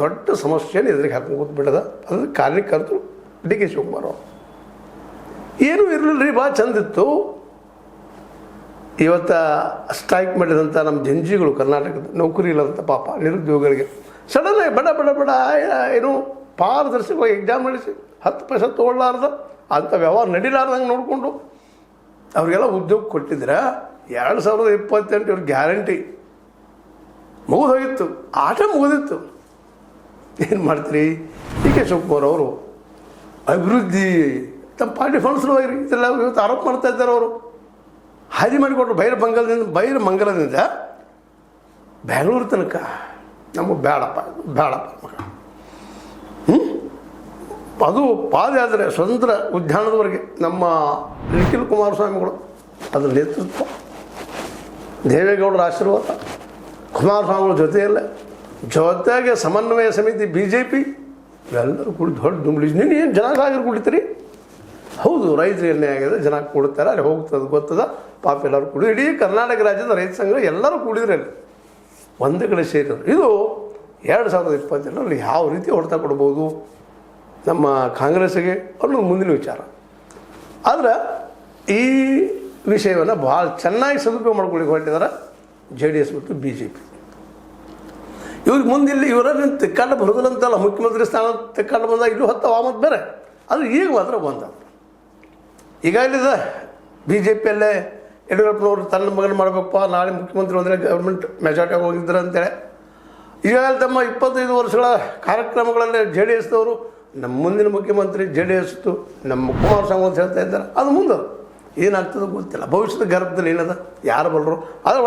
ದೊಡ್ಡ ಸಮಸ್ಯೆಯನ್ನು ಎದುರಿಗೆ ಹಾಕೊಂಡು ಕೂತ್ಬಿಟ್ಟದ. ಅದ್ರ ಕಾರ್ಯಕರ್ತರು ಡಿ ಕೆ ಶಿವಕುಮಾರ್ ಅವರು ಏನೂ ಇರಲಿಲ್ಲ ರೀ, ಭಾಳ ಚಂದಿತ್ತು. ಇವತ್ತು ಸ್ಟ್ರೈಕ್ ಮಾಡಿದಂಥ ನಮ್ಮ ಜಂಜಿಗಳು ಕರ್ನಾಟಕದ ನೌಕರಿ ಇಲ್ಲದಂಥ ಪಾಪ ನಿರುದ್ಯೋಗಿಗಳಿಗೆ ಸಡನ್ನಾಗಿ ಬಡ ಬಡ ಬಡ ಏನು ಪಾರದರ್ಶಕವಾಗಿ ಎಕ್ಸಾಮ್ ನಡೆಸಿ 10% ತೊಗೊಳ್ಳಾರ್ದ ಅಂಥ ವ್ಯವಹಾರ ನಡೀಲಾರ್ದಂಗೆ ನೋಡಿಕೊಂಡು ಅವ್ರಿಗೆಲ್ಲ ಉದ್ಯೋಗ ಕೊಟ್ಟಿದ್ರೆ 2028 ಇವ್ರ ಗ್ಯಾರಂಟಿ ಮುಗಿದೋಗಿತ್ತು, ಆಟ ಮುಗಿದಿತ್ತು. ಏನು ಮಾಡ್ತೀರಿ? ಡಿ ಕೆ ಶಿವಕುಮಾರ್ ಅವರು ಅಭಿವೃದ್ಧಿ ತಮ್ಮ ಪಾರ್ಟಿ ಫಂಡ್ಸ್ರು ಹೋಗಿರಿ ಇದೆಲ್ಲ ಇವತ್ತು ಆರೋಪ ಮಾಡ್ತಾ ಇದ್ದಾರೆ. ಅವರು ಹಾದಿ ಮಾಡಿಕೊಟ್ರು ಬೈರಮಂಗಲದಿಂದ ಬೆಂಗಳೂರು ತನಕ. ನಮಗೆ ಬೇಡಪ್ಪ ಮಗ. ಅದು ಪಾದಯಾತ್ರೆ ಸ್ವತಂತ್ರ ಉದ್ಯಾನದವರೆಗೆ ನಮ್ಮ ನಿಖಿಲ್ ಕುಮಾರಸ್ವಾಮಿಗಳು ಅದರ ನೇತೃತ್ವ, ದೇವೇಗೌಡರ ಆಶೀರ್ವಾದ, ಕುಮಾರಸ್ವಾಮಿಗಳ ಜೊತೆಗೆ ಸಮನ್ವಯ ಸಮಿತಿ BJP ಎಲ್ಲರೂ ಕೂಡಿ ದೊಡ್ಡ ದುಂಬಳಿಸಿ. ನೀನು ಏನು ಜನ ಸಾಗರ ಕುಡಿತೀರಿ? ಹೌದು, ರೈತರು ಎಣ್ಣೆ ಆಗಿದೆ, ಜನ ಕೊಡ್ತಾರೆ, ಅಲ್ಲಿ ಹೋಗ್ತದೆ ಗೊತ್ತದ. ಪಾಪ ಎಲ್ಲರೂ ಕೂಡಿ ಇಡೀ ಕರ್ನಾಟಕ ರಾಜ್ಯದ ರೈತ ಸಂಘ ಎಲ್ಲರೂ ಕೂಡಿದ್ರೆ ಅಲ್ಲಿ ಒಂದೇ ಕಡೆ ಸೇರಿದ್ರು. ಇದು 2022 ಯಾವ ರೀತಿ ಹೊಡೆತ ಕೊಡ್ಬೋದು ನಮ್ಮ ಕಾಂಗ್ರೆಸ್ಸಿಗೆ ಅನ್ನೋದು ಮುಂದಿನ ವಿಚಾರ. ಆದರೆ ಈ ವಿಷಯವನ್ನು ಭಾಳ ಚೆನ್ನಾಗಿ ಸದುಪಯೋಗ ಮಾಡ್ಕೊಳ್ಳಿಕ್ಕೆ ಹೊರಟಿದ್ದಾರೆ JDS ಮತ್ತು BJP. ಇವ್ರಿಗೆ ಮುಂದಿಲ್ಲಿ ಇವರನ್ನು ತೆಕ್ಕಾಂಡು ಬರೋದಿಲ್ಲಂತಲ್ಲ, ಮುಖ್ಯಮಂತ್ರಿ ಸ್ಥಾನ ತೆಕ್ಕಾಂಡು ಬಂದಾಗ ಇಲ್ಲೂ 10 ವಾಮತ್ ಬೇರೆ. ಅದು ಈಗ ಮಾತ್ರ ಬಂದ. ಈಗ ಇಲ್ಲಿದೆ BJPಯಲ್ಲೇ ಯಡಿಯೂರಪ್ಪನವರು ತನ್ನ ಮಗನ ಮಾಡಬೇಕಪ್ಪ, ನಾಳೆ ಮುಖ್ಯಮಂತ್ರಿ ಅಂದರೆ ಗೌರ್ಮೆಂಟ್ ಮೆಜಾರಿಟಿಯಾಗಿ ಹೋಗಿದ್ದಾರೆ ಅಂತೇಳಿ ಈಗಾಗಲೇ ತಮ್ಮ 25 ವರ್ಷಗಳ ಕಾರ್ಯಕ್ರಮಗಳಲ್ಲೇ JDSದವರು ನಮ್ಮ ಮುಂದಿನ ಮುಖ್ಯಮಂತ್ರಿ JDS ನಮ್ಮ ಕುಮಾರಸ್ವಾಮಿ ಅಂತ ಹೇಳ್ತಾ ಇದ್ದಾರೆ. ಅದು ಮುಂದೆ ಏನಾಗ್ತದೋ ಗೊತ್ತಿಲ್ಲ. ಭವಿಷ್ಯದ ಗರ್ಭದಲ್ಲಿ ಏನದ ಯಾರು ಬಲ್ಲರು ಅದರ